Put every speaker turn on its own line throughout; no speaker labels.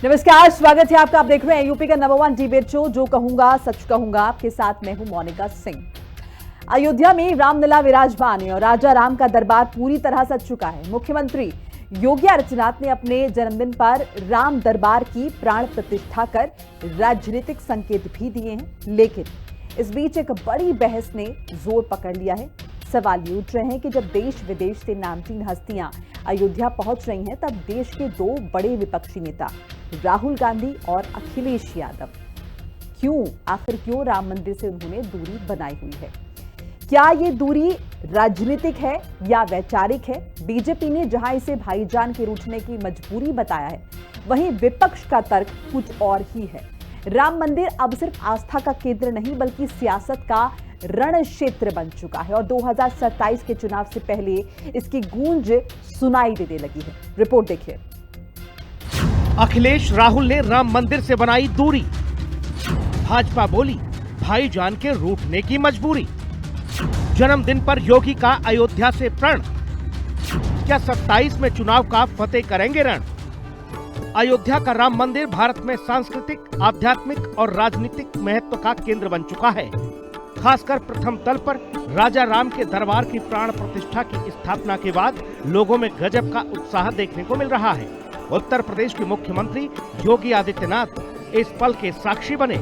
नमस्कार, स्वागत है आपका। आप देख रहे हैं यूपी का नंबर 1 डिबेट शो जो कहूंगा सच कहूंगा। आपके साथ मैं हूं मोनिका सिंह। अयोध्या में रामलला विराजमान है और राजा राम का दरबार पूरी तरह सज चुका है। मुख्यमंत्री योगी आदित्यनाथ ने अपने जन्मदिन पर राम दरबार की प्राण प्रतिष्ठा कर राजनीतिक संकेत भी दिए हैं, लेकिन इस बीच एक बड़ी बहस ने जोर पकड़ लिया है। सवाल ये उठ रहे हैं कि जब देश विदेश से नामचीन हस्तियां अयोध्या पहुंच रही हैं, तब देश के दो बड़े विपक्षी नेता राहुल गांधी और अखिलेश यादव आखिर क्यों राम मंदिर से उन्होंने दूरी बनाई हुई है? क्या ये दूरी राजनीतिक है या वैचारिक है? बीजेपी ने जहां इसे भाईजान के रूठने की मजबूरी बताया है, वहीं विपक्ष का तर्क कुछ और ही है। राम मंदिर अब सिर्फ आस्था का केंद्र नहीं बल्कि सियासत का रण क्षेत्र बन चुका है और 2027 के चुनाव से पहले इसकी गूंज सुनाई देने लगी है। रिपोर्ट देखिए।
अखिलेश राहुल ने राम मंदिर से बनाई दूरी। भाजपा बोली भाईजान के रूठने की मजबूरी। जन्मदिन पर योगी का अयोध्या से प्रण। क्या 27 में चुनाव का फतेह करेंगे रण? अयोध्या का राम मंदिर भारत में सांस्कृतिक, आध्यात्मिक और राजनीतिक महत्व का केंद्र बन चुका है। खासकर प्रथम तल पर राजा राम के दरबार की प्राण प्रतिष्ठा की स्थापना के बाद लोगों में गजब का उत्साह देखने को मिल रहा है। उत्तर प्रदेश के मुख्यमंत्री योगी आदित्यनाथ इस पल के साक्षी बने,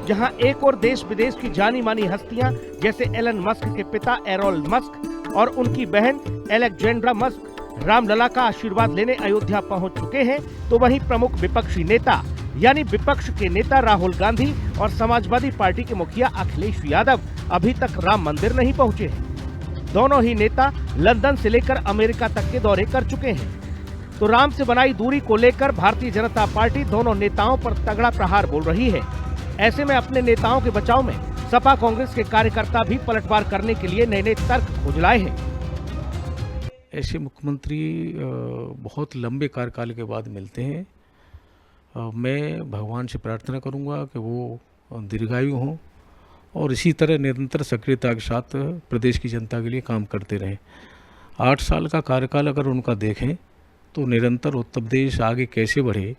जहां एक और देश विदेश की जानी मानी हस्तियां जैसे एलन मस्क के पिता एरोल मस्क और उनकी बहन एलेक्जेंड्रा मस्क रामलला का आशीर्वाद लेने अयोध्या पहुंच चुके हैं, तो वहीं प्रमुख विपक्षी नेता यानी विपक्ष के नेता राहुल गांधी और समाजवादी पार्टी के मुखिया अखिलेश यादव अभी तक राम मंदिर नहीं पहुंचे हैं। दोनों ही नेता लंदन से लेकर अमेरिका तक के दौरे कर चुके हैं। तो राम से बनाई दूरी को लेकर भारतीय जनता पार्टी दोनों नेताओं पर तगड़ा प्रहार बोल रही है। ऐसे में अपने नेताओं के बचाव में सपा कांग्रेस के कार्यकर्ता भी पलटवार करने के लिए नए नए तर्क खोज लाए हैं।
ऐसे मुख्यमंत्री बहुत लंबे कार्यकाल के बाद मिलते हैं। मैं भगवान से प्रार्थना करूंगा कि वो दीर्घायु हों और इसी तरह निरंतर सक्रियता के साथ प्रदेश की जनता के लिए काम करते रहें। 8 साल का कार्यकाल अगर उनका देखें तो निरंतर उत्तर प्रदेश आगे कैसे बढ़े।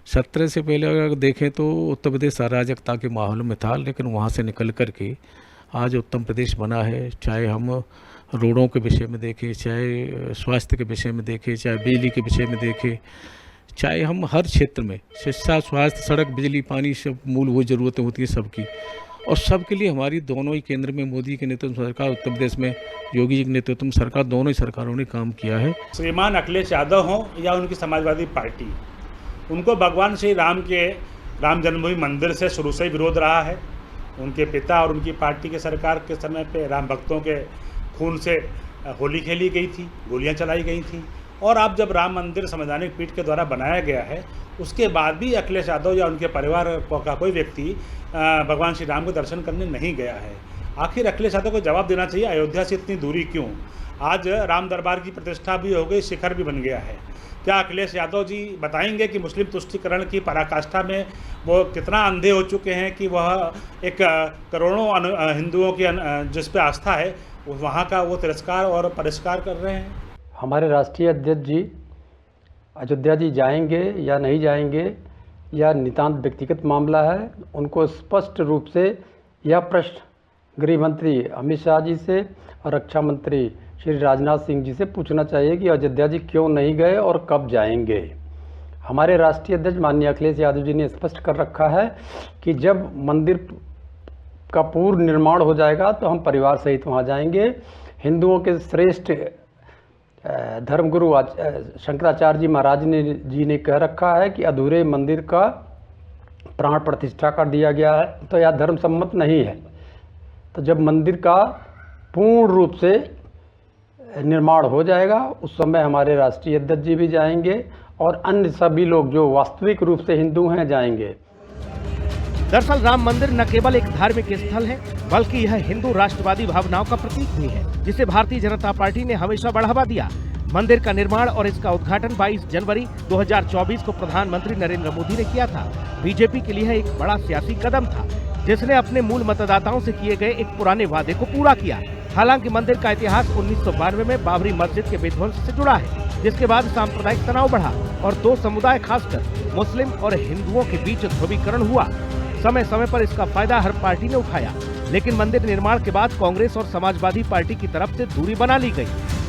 17 से पहले अगर देखें तो उत्तर प्रदेश अराजकता के माहौल में था, लेकिन वहाँ से निकल कर के आज उत्तर प्रदेश बना है। चाहे हम रोडों के विषय में देखें, चाहे स्वास्थ्य के विषय में देखें, चाहे बिजली के विषय में देखें, चाहे हम हर क्षेत्र में शिक्षा, स्वास्थ्य, सड़क, बिजली, पानी, सब मूलभूत ज़रूरतें होती है सबकी, और सबके लिए हमारी दोनों ही केंद्र में मोदी के नेतृत्व में सरकार, उत्तर प्रदेश में योगी जी के नेतृत्व में सरकार, दोनों ही सरकारों ने काम किया है।
श्रीमान अखिलेश यादव हों या उनकी समाजवादी पार्टी, उनको भगवान श्री राम के राम जन्मभूमि मंदिर से शुरू से ही विरोध रहा है। उनके पिता और उनकी पार्टी के सरकार के समय पे राम भक्तों के खून से होली खेली गई थी, गोलियां चलाई गई थी, और अब जब राम मंदिर संवैधानिक पीठ के द्वारा बनाया गया है, उसके बाद भी अखिलेश यादव या उनके परिवार का कोई व्यक्ति भगवान श्री राम के दर्शन करने नहीं गया है। आखिर अखिलेश यादव को जवाब देना चाहिए, अयोध्या से इतनी दूरी क्यों? आज राम दरबार की प्रतिष्ठा भी हो गई, शिखर भी बन गया है। क्या अखिलेश यादव जी बताएंगे कि मुस्लिम तुष्टीकरण की पराकाष्ठा में वो कितना अंधे हो चुके हैं कि वह एक करोड़ों हिंदुओं की जिस पे आस्था है वहाँ का वो तिरस्कार और परिष्कार कर रहे हैं?
हमारे राष्ट्रीय अध्यक्ष जी अयोध्या जी जाएंगे या नहीं जाएंगे, यह नितांत व्यक्तिगत मामला है। उनको स्पष्ट रूप से यह प्रश्न गृह मंत्री अमित शाह जी से और रक्षा मंत्री श्री राजनाथ सिंह जी से पूछना चाहिए कि अयोध्या जी क्यों नहीं गए और कब जाएंगे। हमारे राष्ट्रीय अध्यक्ष माननीय अखिलेश यादव जी ने स्पष्ट कर रखा है कि जब मंदिर का पूर्ण निर्माण हो जाएगा तो हम परिवार सहित वहाँ जाएंगे। हिंदुओं के श्रेष्ठ धर्मगुरु शंकराचार्य जी महाराज ने कह रखा है कि अधूरे मंदिर का प्राण प्रतिष्ठा कर दिया गया है, तो यह धर्म सम्मत नहीं है। तो जब मंदिर का पूर्ण रूप से निर्माण हो जाएगा उस समय हमारे राष्ट्रीय अध्यक्ष जी भी जाएंगे और अन्य सभी लोग जो वास्तविक रूप से हिंदू हैं जाएंगे।
दरअसल राम मंदिर न केवल एक धार्मिक स्थल है, बल्कि यह हिंदू राष्ट्रवादी भावनाओं का प्रतीक भी है, जिसे भारतीय जनता पार्टी ने हमेशा बढ़ावा दिया। मंदिर का निर्माण और इसका उद्घाटन 22 जनवरी 2024 को प्रधानमंत्री नरेंद्र मोदी ने किया था। बीजेपी के लिए एक बड़ा सियासी कदम था, जिसने अपने मूल मतदाताओं से किए गए एक पुराने वादे को पूरा किया। हालांकि मंदिर का इतिहास 1992 में बाबरी मस्जिद के विध्वंस से जुड़ा है, जिसके बाद सांप्रदायिक तनाव बढ़ा और दो समुदाय खासकर मुस्लिम और हिंदुओं के बीच ध्रुवीकरण हुआ। समय समय पर इसका फायदा हर पार्टी ने उठाया, लेकिन मंदिर निर्माण के बाद कांग्रेस और समाजवादी पार्टी की तरफ से दूरी बना ली गई।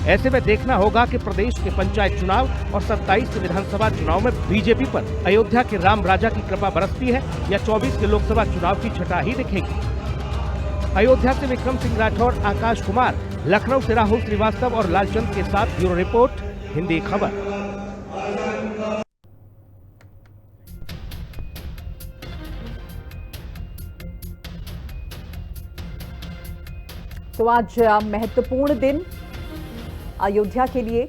ऐसे में देखना होगा कि प्रदेश के पंचायत चुनाव और 27 विधानसभा चुनाव में बीजेपी पर अयोध्या के राम राजा की कृपा बरसती है या 24 के लोकसभा चुनाव की छटा ही दिखेगी। अयोध्या से विक्रम सिंह राठौर, आकाश कुमार, लखनऊ से राहुल श्रीवास्तव और लालचंद के साथ ब्यूरो रिपोर्ट, हिंदी खबर।
तो आज महत्वपूर्ण दिन अयोध्या के लिए।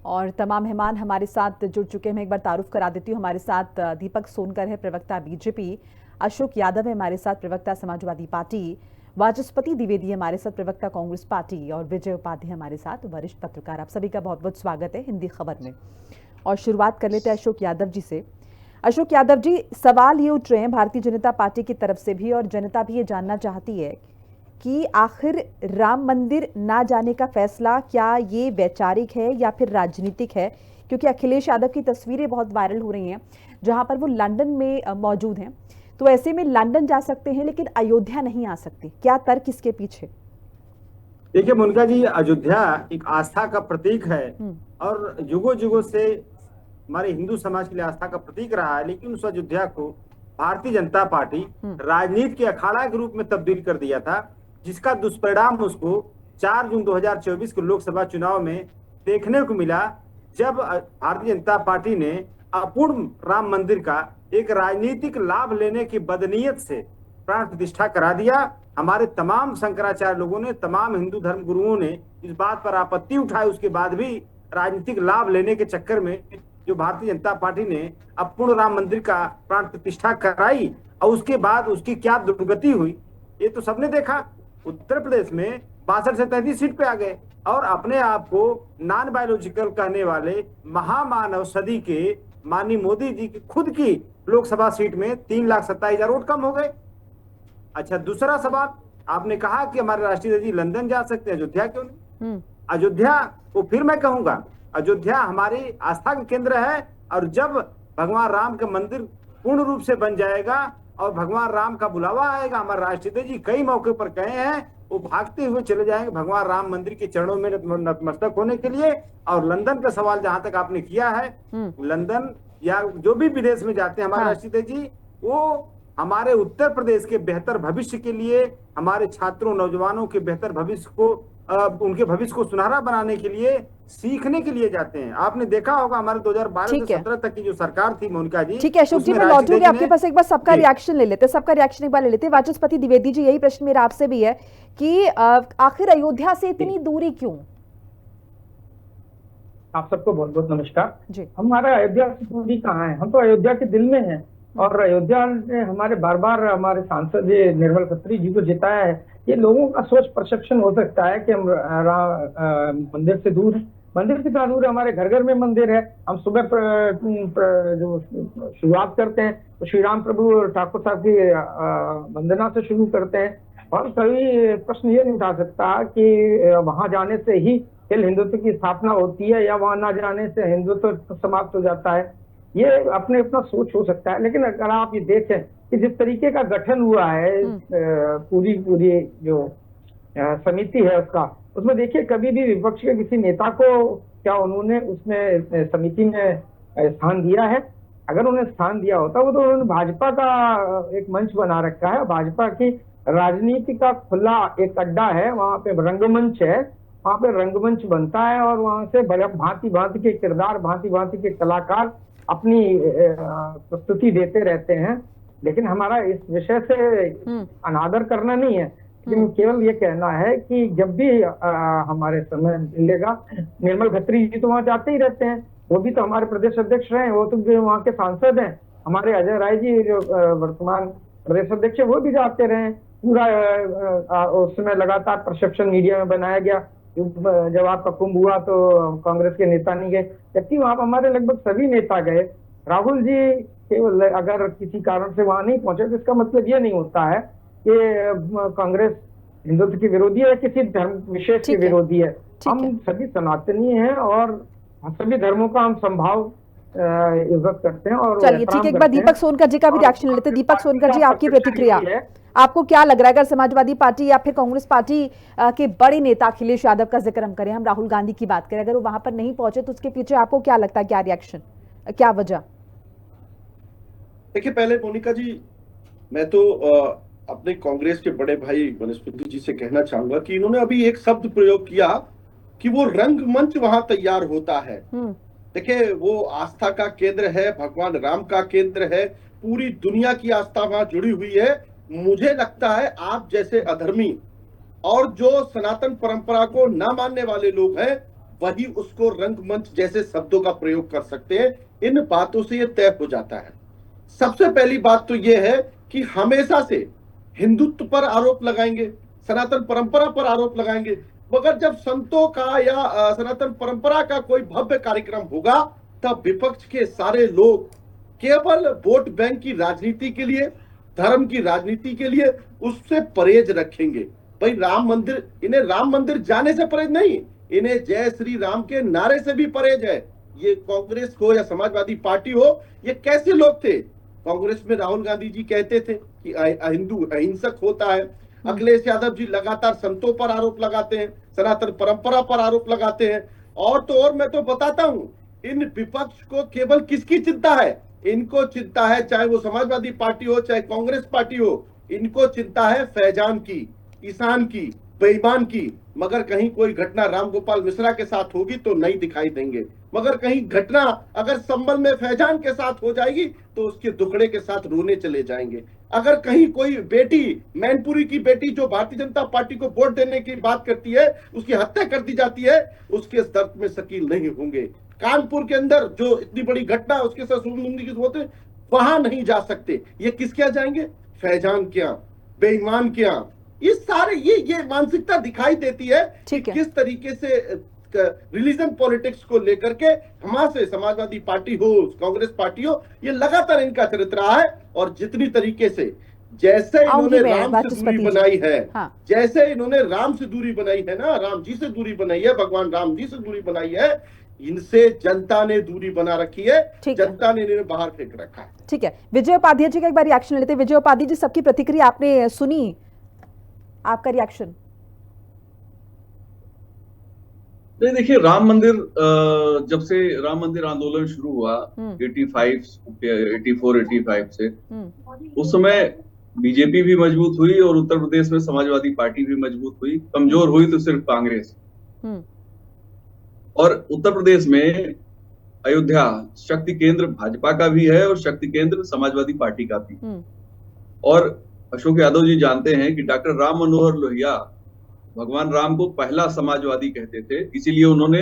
और तमाम मेहमान हमारे साथ जुड़ चुके हैं। मैं एक बार तारुफ करा देती हूँ। हमारे साथ दीपक सोनकर है, प्रवक्ता बीजेपी, अशोक यादव है हमारे साथ, प्रवक्ता समाजवादी पार्टी, वाचस्पति द्विवेदी हमारे साथ, प्रवक्ता कांग्रेस पार्टी, और विजय उपाध्याय हमारे साथ, वरिष्ठ पत्रकार। आप सभी का बहुत बहुत स्वागत है हिंदी खबर में। और शुरुआत कर लेते हैं अशोक यादव जी से। अशोक यादव जी, सवाल ये उठ रहे हैं भारतीय जनता पार्टी की तरफ से भी, और जनता भी ये जानना चाहती है कि आखिर राम मंदिर ना जाने का फैसला क्या ये वैचारिक है या फिर राजनीतिक है? क्योंकि अखिलेश यादव की तस्वीरें बहुत वायरल हो रही हैं जहां पर वो लंदन में मौजूद हैं, तो ऐसे में लंदन जा सकते हैं लेकिन अयोध्या नहीं आ सकते। क्या तर्क इसके पीछे?
देखिए मोनिका जी, अयोध्या एक आस्था का प्रतीक है और युगों युगों से हमारे हिंदू समाज के लिए आस्था का प्रतीक रहा है, लेकिन उस अयोध्या को भारतीय जनता पार्टी राजनीति के अखाड़ा के रूप में तब्दील कर दिया था, जिसका दुष्परिणाम उसको 4 जून 2024 के लोकसभा चुनाव में देखने को मिला, जब भारतीय जनता पार्टी ने अपूर्ण राम मंदिर का एक राजनीतिक लाभ लेने की बदनीयत से प्राण प्रतिष्ठा करा दिया। हमारे तमाम शंकराचार्य लोगों ने, तमाम हिंदू धर्म गुरुओं ने इस बात पर आपत्ति उठाई। उसके बाद भी राजनीतिक लाभ लेने के चक्कर में जो भारतीय जनता पार्टी ने अपूर्ण राम मंदिर का प्राण प्रतिष्ठा कराई और उसके बाद उसकी क्या दुर्गति हुई, ये तो सबने देखा। उत्तर प्रदेश में 62 से 33 सीट पे आ गए और अपने आप को नॉन बायोलॉजिकल कहने वाले महामानव सदी के माननीय मोदी जी की खुद की लोकसभा सीट में 3,27,000 वोट कम हो गए। अच्छा, दूसरा सवाल आपने कहा कि हमारे राष्ट्रीय जी लंदन जा सकते हैं, अयोध्या क्यों नहीं? अयोध्या को फिर मैं कहूंगा, अयोध्या हमारी आस्था का केंद्र है, और जब भगवान राम का मंदिर पूर्ण रूप से बन जाएगा और भगवान राम का बुलावा आएगा, हमारे राष्ट्रपति जी कई मौके पर कहे हैं वो भागते हुए चले जाएंगे भगवान राम मंदिर के चरणों में नतमस्तक होने के लिए। और लंदन का सवाल जहां तक आपने किया है, लंदन या जो भी विदेश में जाते हैं हमारे राष्ट्रपति जी, वो हमारे उत्तर प्रदेश के बेहतर भविष्य के लिए, हमारे छात्रों नौजवानों के बेहतर भविष्य को, उनके भविष्य को सुनहरा बनाने के लिए, सीखने के लिए जाते हैं। आपने देखा होगा हमारे 2012 से 17 तक की जो सरकार थी मोनिका जी।
ठीक है अशोक जी, मैं लौटूंगी आपके पास। एक बार सबका रिएक्शन ले लेते हैं, सबका रिएक्शन एक बार ले लेते हैं। वाचस्पति द्विवेदी जी, यही प्रश्न मेरा आपसे भी है कि आखिर अयोध्या से इतनी दूरी क्यों?
आप सबको बहुत बहुत नमस्कार
जी।
हमारा अयोध्या से दूरी कहाँ है? हम तो अयोध्या के दिल में हैं, और अयोध्या ने हमारे बार बार हमारे सांसद निर्मल खत्री जी को जिताया है। ये लोगों का सोच परसेप्शन हो सकता है कि हम मंदिर से दूर है। मंदिर से क्या दूर है? हमारे घर घर में मंदिर है। हम सुबह जो शुरुआत करते हैं तो श्री राम प्रभु ठाकुर साहब की वंदना से शुरू करते हैं, और कभी प्रश्न ये नहीं उठा सकता कि वहां जाने से ही हिंदुत्व की स्थापना होती है या वहां ना जाने से हिंदुत्व समाप्त हो जाता है। ये अपने अपना सोच हो सकता है, लेकिन अगर आप ये देखें कि जिस तरीके का गठन हुआ है पूरी जो समिति है उसमें देखिए कभी भी विपक्ष के किसी नेता को क्या उन्होंने उसमें समिति में स्थान दिया है? अगर उन्हें स्थान दिया होता वो तो उन्होंने भाजपा का एक मंच बना रखा है। भाजपा की राजनीति का खुला एक अड्डा है, वहाँ पे रंगमंच है, वहाँ पे रंगमंच बनता है और वहाँ से भांति भांति के किरदार, भांति भांति के कलाकार अपनी प्रस्तुति देते रहते हैं। लेकिन हमारा इस विषय से अनादर करना नहीं है, लेकिन केवल ये कहना है कि जब भी हमारे समय मिलेगा, निर्मल खत्री जी तो वहाँ जाते ही रहते हैं, वो भी तो हमारे प्रदेश अध्यक्ष रहे, वो तो वहाँ के सांसद हैं। हमारे अजय राय जी जो वर्तमान प्रदेश अध्यक्ष है वो भी जाते रहे। पूरा उस समय लगातार परसेप्शन मीडिया में बनाया गया जब आपका कुंभ हुआ तो कांग्रेस के नेता नहीं गए, जबकि वहां पर हमारे लगभग सभी नेता गए। राहुल जी केवल अगर किसी कारण से वहां नहीं पहुंचे तो इसका मतलब ये नहीं होता है कि कांग्रेस हिंदुत्व की विरोधी है, किसी धर्म विशेष की
ठीक है।
विरोधी है।
ठीक है।
हम सभी सनातनी हैं और सभी धर्मों का हम संभाव इज्जत करते हैं और
चलिए ठीक है, एक बार दीपक सोनकर जी का भी रिएक्शन लेते हैं। दीपक सोनकर जी, आपकी प्रतिक्रिया, आपको क्या लग रहा है अगर समाजवादी पार्टी या फिर कांग्रेस पार्टी के बड़े नेता अखिलेश यादव का जिक्र हम करें, हम राहुल गांधी की बात करें, अगर वो वहां पर नहीं पहुंचे तो उसके पीछे आपको क्या लगता है, क्या रिएक्शन, क्या वजह?
देखिए, पहले मोनिका जी, मैं तो अपने कांग्रेस के बड़े भाई वनस्पति जी से कहना चाहूंगा कि इन्होंने अभी एक शब्द प्रयोग किया कि वो रंगमंच वहां तैयार होता है। देखिए, वो आस्था का केंद्र है, भगवान राम का केंद्र है, पूरी दुनिया की आस्था वहां जुड़ी हुई है। मुझे लगता है आप जैसे अधर्मी और जो सनातन परंपरा को ना मानने वाले लोग हैं वही उसको रंगमंच जैसे शब्दों का प्रयोग कर सकते हैं। इन बातों से ये तय हो जाता है। सबसे पहली बात तो ये है कि हमेशा से हिंदुत्व पर आरोप लगाएंगे, सनातन परंपरा पर आरोप लगाएंगे, मगर जब संतों का या सनातन परंपरा का कोई भव्य कार्यक्रम होगा तब विपक्ष के सारे लोग केवल वोट बैंक की राजनीति के लिए, धर्म की राजनीति के लिए उससे परहेज रखेंगे। भाई, राम मंदिर, इन्हें राम मंदिर जाने से परहेज नहीं, इन्हें जय श्री राम के नारे से भी परहेज है। ये कांग्रेस हो या समाजवादी पार्टी हो, ये कैसे लोग थे? कांग्रेस में राहुल गांधी जी कहते थे कि हिंदू अहिंसक होता है। अखिलेश यादव जी लगातार संतों पर आरोप लगाते हैं, सनातन परंपरा पर आरोप लगाते हैं। और तो और मैं तो बताता हूं, इन विपक्ष को केवल किसकी चिंता है? इनको चिंता है, चाहे वो समाजवादी पार्टी हो चाहे कांग्रेस पार्टी हो, इनको चिंता है फैजान की, ईशान की, बेईमान की। मगर कहीं कोई घटना रामगोपाल मिश्रा के साथ होगी तो नहीं दिखाई देंगे, मगर कहीं घटना अगर संभल में फैजान के साथ हो जाएगी तो उसके दुखड़े के साथ रोने चले जाएंगे। अगर कहीं कोई बेटी, मैनपुरी की बेटी जो भारतीय जनता पार्टी को वोट देने की बात करती है, उसकी हत्या कर दी जाती है, उसके दर्द में शकील नहीं होंगे। कानपुर के अंदर जो इतनी बड़ी घटना, उसके साथ सुनने की होते, वहां नहीं जा सकते। ये किसके यहाँ जाएंगे? फैजान के यहाँ, बेईमान के यहाँ। ये सारे ये मानसिकता दिखाई देती है कि किस तरीके से रिलीजन पॉलिटिक्स को लेकर के हमारे समाजवादी पार्टी हो, कांग्रेस पार्टी हो, ये लगातार इनका चरित्र रहा है। और जितनी तरीके से जैसे इन्होंने राम से दूरी बनाई है, जैसे इन्होंने राम से दूरी बनाई है ना, राम जी से दूरी बनाई है, भगवान राम जी से दूरी बनाई है, इनसे जनता ने दूरी बना रखी है, जनता ने इन्हें बाहर फेंक रखा है।
ठीक है, विजय उपाध्याय जी का एक बार रिएक्शन लेते हैं। विजय उपाध्याय जी, सबकी प्रतिक्रिया आपने सुनी, आपका रिएक्शन?
नहीं, देखिए, राम मंदिर, जब से राम मंदिर आंदोलन शुरू हुआ 84-85 से, उस समय बीजेपी भी मजबूत हुई और उत्तर प्रदेश में समाजवादी पार्टी भी मजबूत हुई। कमजोर हुई तो सिर्फ कांग्रेस। और उत्तर प्रदेश में अयोध्या शक्ति केंद्र भाजपा का भी है और शक्ति केंद्र समाजवादी पार्टी का भी। और अशोक यादव जी जानते हैं कि डॉक्टर राम मनोहर लोहिया भगवान राम को पहला समाजवादी कहते थे, इसीलिए उन्होंने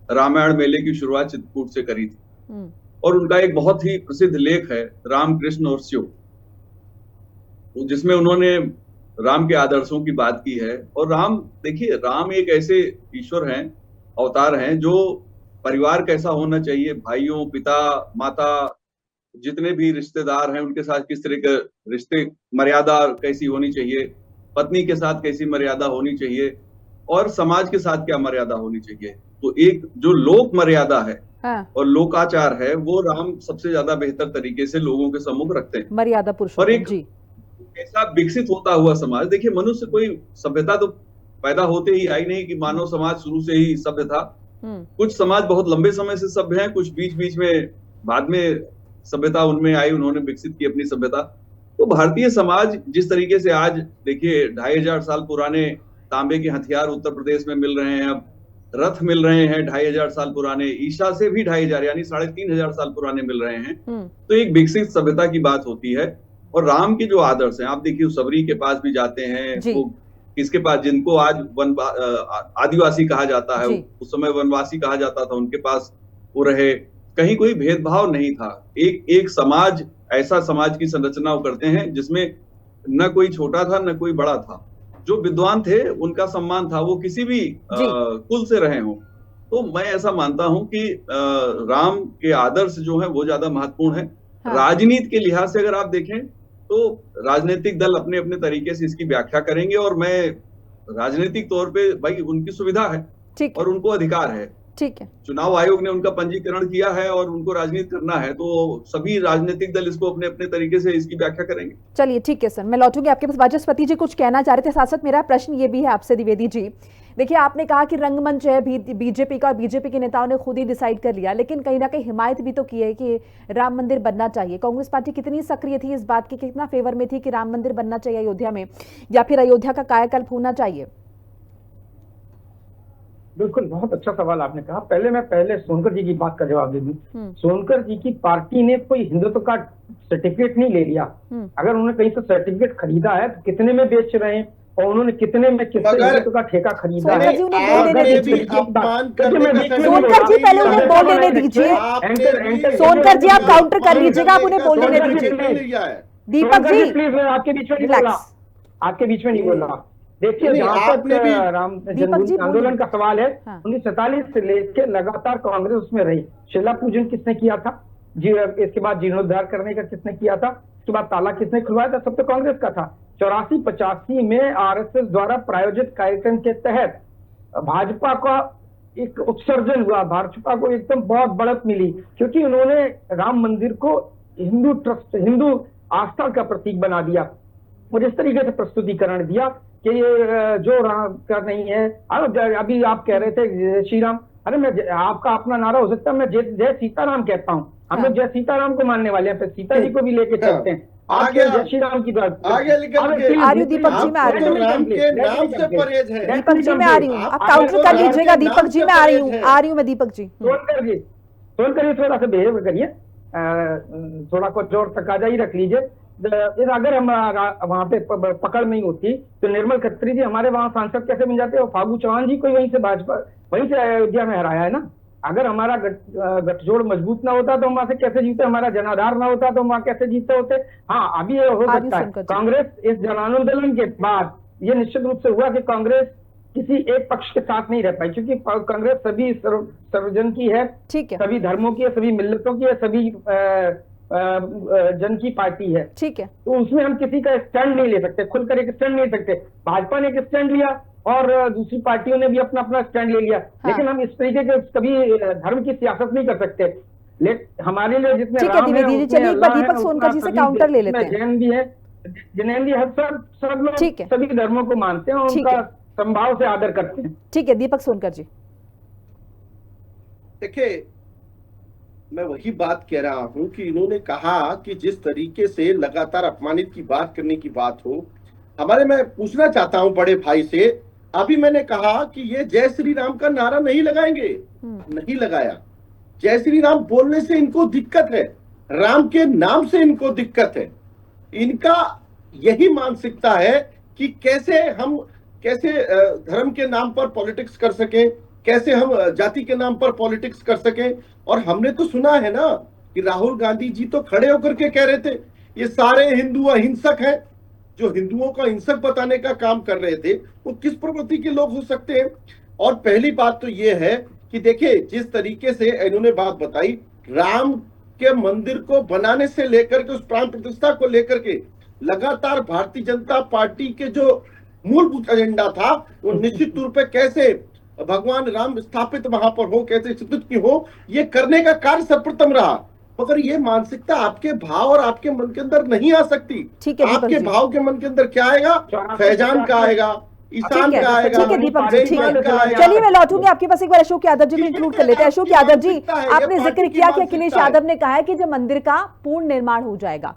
रामायण मेले की शुरुआत चित्रकूट से करी थी। और उनका एक बहुत ही प्रसिद्ध लेख है राम कृष्ण और शिव, जिसमें उन्होंने राम के आदर्शों की बात की है। और राम, देखिए, राम एक ऐसे ईश्वर हैं, अवतार हैं, जो परिवार कैसा होना चाहिए, भाइयों, पिता, माता, जितने भी रिश्तेदार हैं उनके साथ किस तरह के रिश्ते, मर्यादा कैसी होनी चाहिए, पत्नी के साथ कैसी मर्यादा होनी चाहिए, और समाज के साथ क्या मर्यादा होनी चाहिए। तो एक जो लोक मर्यादा है और लोकाचार है, वो राम सबसे ज्यादा बेहतर तरीके से लोगों के सम्मुख रखते हैं।
मर्यादा पुरुषोत्तम।
और एक ऐसा विकसित होता हुआ समाज, देखिए, मनुष्य कोई सभ्यता तो पैदा होते ही आई नहीं कि मानव समाज शुरू से ही सभ्य था। कुछ समाज बहुत लंबे समय से सभ्य हैं, कुछ बीच बीच में बाद में सभ्यता उनमें आई, उन्होंने विकसित की अपनी सभ्यता। तो भारतीय समाज जिस तरीके से आज देखिए 2500 साल पुराने तांबे के हथियार उत्तर प्रदेश में मिल रहे हैं, अब रथ मिल रहे हैं 2500 साल पुराने, ईशा से भी 2500 यानी 3500 साल पुराने मिल रहे हैं। तो एक विकसित सभ्यता की बात होती है। और राम के जो आदर्श हैं, आप देखिए, सबरी के पास भी जाते हैं, वो किसके पास, जिनको आज आदिवासी कहा जाता है, उस समय वनवासी कहा जाता था, उनके पास वो रहे। कहीं कोई भेदभाव नहीं था। एक समाज, ऐसा समाज की संरचना वो करते हैं जिसमें न कोई छोटा था न कोई बड़ा था। जो विद्वान थे उनका सम्मान था, वो किसी भी कुल से रहे हों। तो मैं ऐसा मानता हूं कि राम के आदर्श जो है वो ज्यादा महत्वपूर्ण है। हाँ। राजनीति के लिहाज से अगर आप देखें तो राजनीतिक दल अपने अपने तरीके से इसकी व्याख्या करेंगे, और मैं राजनीतिक तौर पे भाई उनकी सुविधा है और उनको अधिकार है।
ठीक है,
चुनाव आयोग ने उनका पंजीकरण किया है और उनको राजनीति करना है, तो सभी राजनीतिक दल इसको अपने अपने तरीके से इसकी व्याख्या करेंगे।
चलिए ठीक है सर, मैं लौटूंगी आपके पास। वाचस्पति जी कुछ कहना चाह रहे थे, साथ साथ मेरा प्रश्न ये भी है आपसे द्विवेदी जी। देखिए, आपने कहा कि रंगमंच है बीजेपी का और बीजेपी के नेताओं ने खुद ही डिसाइड कर लिया, लेकिन कहीं ना कहीं हिमायत भी तो की है कि राम मंदिर बनना चाहिए। कांग्रेस पार्टी कितनी सक्रिय थी इस बात की, कितना फेवर में थी कि राम मंदिर बनना चाहिए अयोध्या में, या फिर अयोध्या का कायाकल्प होना चाहिए?
बिल्कुल, बहुत अच्छा सवाल आपने कहा। पहले सोनकर जी की बात का जवाब दे दूं। सोनकर जी की पार्टी ने कोई हिंदुत्व का सर्टिफिकेट नहीं ले लिया। अगर उन्होंने कहीं से सर्टिफिकेट खरीदा है तो कितने में बेच रहे हैं और उन्होंने कितने में किससे हिंदुत्व का ठेका खरीदा है।
सोनकर जी पहले उन्हें बोल लेने दीजिए। सोनकर जी आप काउंटर कर लीजिएगा, आप उन्हें बोल लेने दीजिए। दीपक जी
प्लीज, मैं आपके बीच में नहीं बोला, आपके बीच में नहीं बोला। देखिए, जहाँ तक राम जन्मभूमि आंदोलन का सवाल है, 1947 से लेकर लगातार कांग्रेस उसमें रही। शिला पूजन किसने किया था जी? इसके बाद जीर्णोद्धार करने का किसने किया था? उसके बाद ताला किसने खुलवाया था? सब तो कांग्रेस का था। 84-85 में आरएसएस द्वारा प्रायोजित कार्यक्रम के तहत भाजपा का एक उत्सर्जन हुआ। भाजपा को एकदम बहुत बढ़त मिली, क्योंकि उन्होंने राम मंदिर को हिंदू ट्रस्ट, हिंदू आस्था का प्रतीक बना दिया और इस तरीके से प्रस्तुतिकरण दिया कि ये जो राम का नहीं है। अभी आप कह रहे थे जय श्री राम, अरे मैं आपका अपना नारा हो सकता है, मैं जय सीताराम कहता हूँ। हम लोग जय सीताराम को मानने वाले हैं, फिर सीता जी को भी लेके चलते हैं। आगे जय श्री राम की बात
आगे दीपक जी में आ रही हूँ, दीपक जी में आ रही हूँ, आप काउंटर कर लीजिएगा। दीपक जी में आ रही हूँ मैं। दीपक जी,
सोनकर जी थोड़ा सा बिहेव करिए, थोड़ा कुछ जोर तकाजा ही रख लीजिए। अगर हम वहाँ पे पकड़ नहीं होती तो निर्मल खत्री जी हमारे वहाँ सांसद कैसे बन जाते? और फागू चौहान जी को वहीं से भाजपा, वहीं से अयोध्या में हराया है ना। अगर हमारा गठजोड़ मजबूत ना होता तो हम वहां से कैसे जीते? हमारा जनाधार ना होता तो हम वहां कैसे जीते होते? हाँ, अभी ये हो सकता है। कांग्रेस इस जनांदोलन के बाद ये निश्चित रूप से हुआ कि कांग्रेस किसी एक पक्ष के साथ नहीं रह पाई, क्योंकि कांग्रेस सभी सर्वजन की है, सभी धर्मों की है, सभी मिल्लतों की है, सभी जन की पार्टी है।
ठीक है,
तो उसमें हम किसी का स्टैंड नहीं ले सकते, खुलकर एक स्टैंड नहीं ले सकते। भाजपा ने एक स्टैंड लिया और दूसरी पार्टियों ने भी अपना अपना स्टैंड ले लिया। हाँ। लेकिन हम इस तरीके के कभी धर्म की सियासत नहीं कर सकते। लेकिन हमारे लिए जितने राम है,
चलिए एक बार दीपक सोनकर जी से काउंटर ले लेते हैं।
जैन भी है, जैनैन है, सब लोग सभी धर्मों को मानते हैं और उनका संभाव से आदर करते हैं।
ठीक है, दीपक सोनकर जी।
देखिए, मैं वही बात कह रहा हूं कि इन्होंने कहा कि जिस तरीके से लगातार अपमानित की बात करने की बात हो, मैं पूछना चाहता हूं बड़े भाई से। अभी मैंने कहा कि ये जय श्री राम का नारा नहीं लगाएंगे, नहीं लगाया। जय श्री राम बोलने से इनको दिक्कत है, राम के नाम से इनको दिक्कत है। इनका यही मानसिकता है कि कैसे धर्म के नाम पर पॉलिटिक्स कर सकें, कैसे हम जाति के नाम पर पॉलिटिक्स कर सकें। और हमने तो सुना है ना कि राहुल गांधी जी तो खड़े होकर के कह रहे थे ये सारे हिंदू अहिंसक हैं। जो हिंदुओं का हिंसक बताने का काम कर रहे थे वो किस प्रवृत्ति के लोग हो सकते हैं? और पहली बात तो ये है कि देखिए, जिस तरीके से इन्होंने बात बताई, राम के मंदिर को बनाने से लेकर के उस प्राण प्रतिष्ठा को लेकर के लगातार भारतीय जनता पार्टी के जो मूलभूत एजेंडा था वो निश्चित रूप पे कैसे भगवान राम स्थापित वहां पर हो, कैसे स्थित की हो, ये करने का कार्य सर्वप्रथम रहा। मगर ये मानसिकता आपके भाव और आपके मन के अंदर नहीं आ सकती। आपके भाव के मन के अंदर क्या आएगा? फैजान का आएगा, ईशान का आएगा।
ठीक है दीपक जी, ठीक है। चलिए मैं लौटूंगी आपके पास, एक बार अशोक यादव जी को इंक्लूड कर लेते हैं। अशोक यादव जी, आपने जिक्र किया कि अखिलेश यादव ने कहा है कि जब मंदिर का पूर्ण निर्माण हो जाएगा,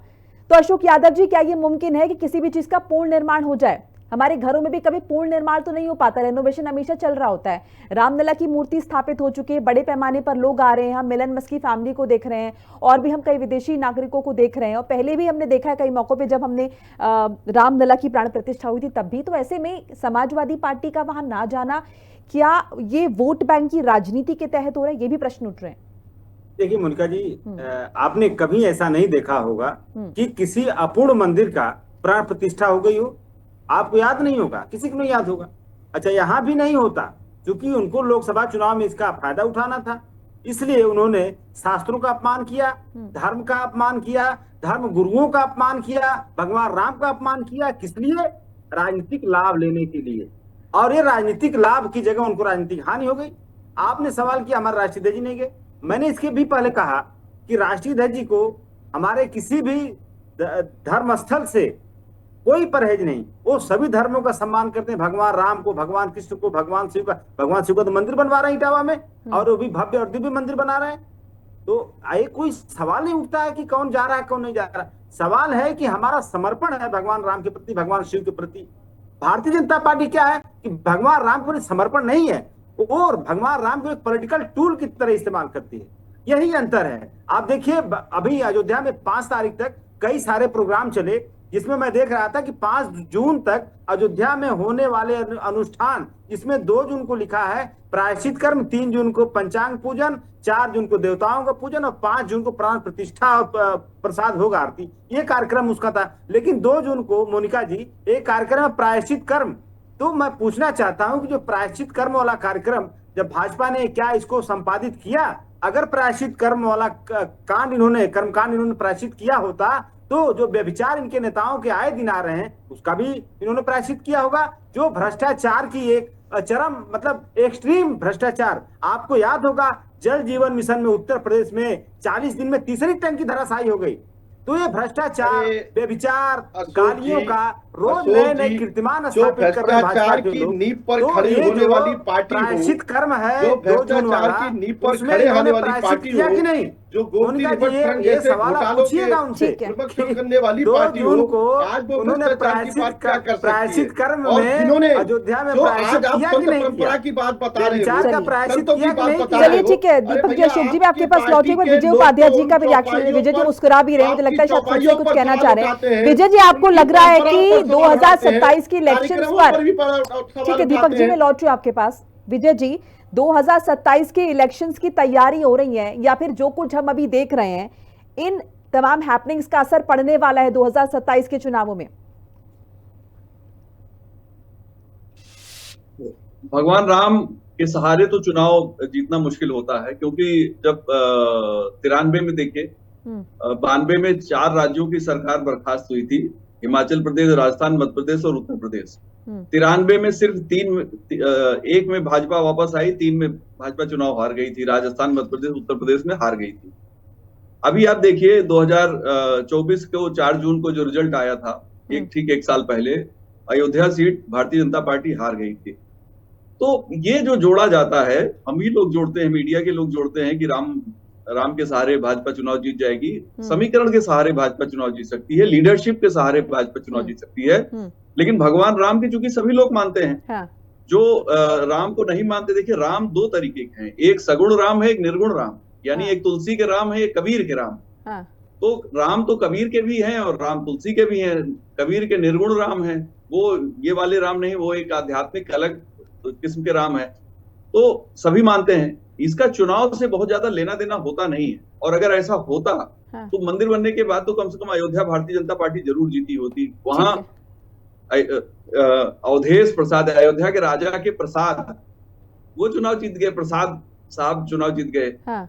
तो अशोक यादव जी, क्या ये मुमकिन है कि किसी भी चीज का पूर्ण निर्माण हो जाए? हमारे घरों में भी कभी पूर्ण निर्माण तो नहीं हो पाता, रेनोवेशन हमेशा चल रहा होता है। रामलला की मूर्ति स्थापित हो चुकी है, बड़े पैमाने पर लोग आ रहे हैं, हम मिलन मस्क की फैमिली को देख रहे हैं और भी हम कई विदेशी नागरिकों को देख रहे हैं, और पहले भी हमने देखा है कई मौकों पे जब हमने रामलला की प्राण प्रतिष्ठा हुई थी तब भी। तो ऐसे में समाजवादी पार्टी का वहां ना जाना, क्या ये वोट बैंक की राजनीति के तहत हो रहा है? ये भी प्रश्न उठ रहे हैं।
देखिए मोनिका जी, आपने कभी ऐसा नहीं देखा होगा कि किसी अपूर्ण मंदिर का प्राण प्रतिष्ठा हो गई हो। आपको याद नहीं होगा, किसी को नहीं याद होगा। अच्छा, यहाँ भी नहीं होता, क्योंकि उनको लोकसभा चुनाव में इसका फायदा उठाना था, इसलिए उन्होंने शास्त्रों का अपमान किया, धर्म का अपमान किया, धर्म गुरुओं का अपमान किया, भगवान राम का अपमान किया। किस लिए? राजनीतिक लाभ लेने के लिए। और ये राजनीतिक लाभ की जगह उनको राजनीतिक हानि हो गई। आपने सवाल किया हमारे राष्ट्रीय अध्यक्ष जी नहीं गए। मैंने इसके भी पहले कहा कि राष्ट्रीय अध्यक्ष जी को हमारे किसी भी धर्म स्थल से कोई परहेज नहीं, वो सभी धर्मों का सम्मान करते हैं। भगवान राम को, भगवान कृष्ण को, भगवान शिव का तो मंदिर बनवा रहे हैं इटावा में, और वो भी भव्य और दिव्य मंदिर बना रहे हैं। तो आए कोई सवाल नहीं उठता है कि कौन जा रहा है कौन नहीं जा रहा। सवाल है कि हमारा समर्पण है भगवान राम के प्रति, भगवान शिव के प्रति। भारतीय जनता पार्टी क्या है कि भगवान राम के प्रति समर्पण नहीं है, और भगवान राम को एक पॉलिटिकल टूल की तरह इस्तेमाल करती है। यही अंतर है। आप देखिए, अभी अयोध्या में 5 तारीख तक कई सारे प्रोग्राम चले, जिसमें मैं देख रहा था कि 5 जून तक अयोध्या में होने वाले अनुष्ठान, जिसमें 2 जून को लिखा है प्रायश्चित कर्म, 3 जून को पंचांग पूजन, 4 जून को देवताओं का पूजन और 5 जून को प्राण प्रतिष्ठा और प्रसाद होगा आरती, ये कार्यक्रम उसका था। लेकिन 2 जून को मोनिका जी एक कार्यक्रम है प्रायश्चित कर्म। तो मैं पूछना चाहता हूं कि जो प्रायश्चित कर्म वाला कार्यक्रम जब भाजपा ने क्या इसको संपादित किया, अगर प्रायश्चित कर्म वाला कांड इन्होंने कर्मकांड इन्होंने प्रायश्चित किया होता, तो जो व्यभिचार इनके नेताओं के आए दिन आ रहे हैं उसका भी इन्होंने प्रायश्चित किया होगा। जो भ्रष्टाचार की एक चरम मतलब एक्सट्रीम भ्रष्टाचार, आपको याद होगा जल जीवन मिशन में उत्तर प्रदेश में 40 दिन में तीसरी टंकी धराशायी हो गई। तो ये भ्रष्टाचार, व्यभिचार, गालियों का रोज नए नए कीर्तिमान स्थापित कर रहे हैं भाजपा के लोग।
नींव पर खड़ी होने वाली पार्टी
प्रायश्चित कर्म है,
जो भ्रष्टाचार की नींव पर खड़े होने वाली पार्टी
किया कि नहीं,
जो गोमती रिवर फ्रंट जैसे घोटालों के निष्पक्ष करने वाली पार्टी हो, आज वो
उन्होंने प्रायश्चित कर्म में
जिन्होंने
अयोध्या में प्रायश्चित किया कि नहीं,
परंपरा की बात बता रहे
विचार का प्रायश्चित किया कि नहीं।
चलिए ठीक है दीपक जी, अशोक जी भी आपके पास लौटे हुए। विजय उपाध्याय जी का भी रिएक्शन। विजय जी मुस्कुरा भी रहे हैं, मुझे लगता है शायद खुद से कुछ कहना चाह रहे हैं। विजय जी, आपको लग रहा है कि 2027 की इलेक्शंस पर, ठीक है दीपक जी मैं लौट रही हूँ आपके पास। विजय जी, 2027 के इलेक्शंस की तैयारी हो रही है, या फिर जो कुछ हम अभी देख रहे हैं इन तमाम हैपनिंग्स का असर पड़ने वाला है 2027 के चुनावों में?
भगवान राम के सहारे तो चुनाव जीतना मुश्किल होता है, क्योंकि जब 93 में देखे, 92 में 4 राज्यों की सरकार बर्खास्त हुई थी, हिमाचल प्रदेश, राजस्थान, मध्य प्रदेश और उत्तर प्रदेश। 93 में सिर्फ 1 में भाजपा वापस आई, 3 में भाजपा चुनाव हार गई थी, राजस्थान, मध्य प्रदेश, उत्तर प्रदेश में हार गई थी। अभी आप देखिए 2024 को 4 जून को जो रिजल्ट आया था, ठीक 1 साल पहले, अयोध्या सीट भारतीय जनता पार्टी हार गई थी। तो ये जो जोड़ा जाता है, हम ही लोग जोड़ते हैं, मीडिया के लोग जोड़ते हैं कि राम के सहारे भाजपा चुनाव जीत जाएगी। समीकरण के सहारे भाजपा चुनाव जीत सकती है, लीडरशिप के सहारे भाजपा चुनाव जीत सकती है, लेकिन भगवान राम की चूंकि सभी लोग मानते हैं। हाँ। जो राम को नहीं मानते, देखिए राम 2 तरीके के हैं, एक सगुण राम है, एक निर्गुण राम, यानी एक तुलसी के राम है, एक कबीर के राम। हाँ। तो राम तो कबीर के भी हैं और राम तुलसी के भी हैं। कबीर के निर्गुण राम है, वो ये वाले राम नहीं, वो एक आध्यात्मिक अलग किस्म के राम है। तो सभी मानते हैं, इसका चुनाव से बहुत ज्यादा लेना देना होता नहीं है। और अगर ऐसा होता हाँ। तो मंदिर बनने के बाद तो कम से कम अयोध्या भारतीय जनता पार्टी जरूर जीती होती। वहां अवधेश प्रसाद, अयोध्या के राजा के प्रसाद, वो चुनाव जीत गए, प्रसाद साहब चुनाव जीत गए। हाँ।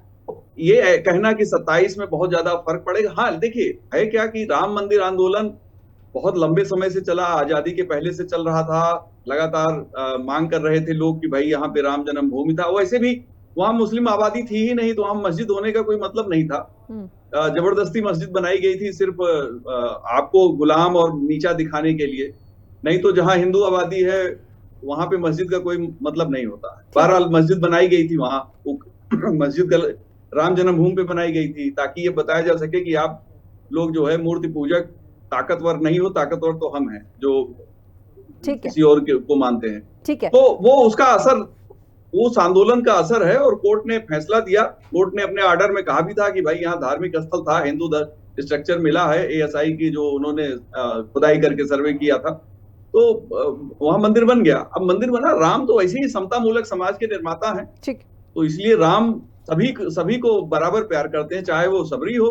ये कहना कि 27 में बहुत ज्यादा फर्क पड़ेगा, हाँ देखिए है क्या कि राम मंदिर आंदोलन बहुत लंबे समय से चला, आजादी के पहले से चल रहा था, लगातार मांग कर रहे थे लोग कि भाई यहाँ पे राम जन्मभूमि था। वैसे भी वहां मुस्लिम आबादी थी ही नहीं, तो वहां मस्जिद होने का कोई मतलब नहीं था। जबरदस्ती मस्जिद बनाई गई थी सिर्फ आपको गुलाम और नीचा दिखाने के लिए, नहीं तो जहां हिंदू आबादी है वहां पे मस्जिद का कोई मतलब नहीं होता। बहरहाल मस्जिद बनाई गई थी वहां, मस्जिद राम जन्मभूमि पे बनाई गई थी ताकि ये बताया जा सके कि आप लोग जो है मूर्ति पूजक ताकतवर नहीं हो, ताकतवर तो हम हैं जो किसी और को मानते हैं। ठीक है, तो वो उसका असर, उस आंदोलन का असर है। और कोर्ट ने फैसला दिया, कोर्ट ने अपने ऑर्डर में कहा भी था कि भाई यहाँ धार्मिक स्थल था, हिंदू स्ट्रक्चर मिला है, ASI की जो उन्होंने खुदाई करके सर्वे किया था, तो वहां मंदिर बन गया। अब मंदिर बना, राम तो वैसे ही समता मूलक समाज के निर्माता हैं, तो इसलिए राम सभी को बराबर प्यार करते हैं, चाहे वो सबरी हो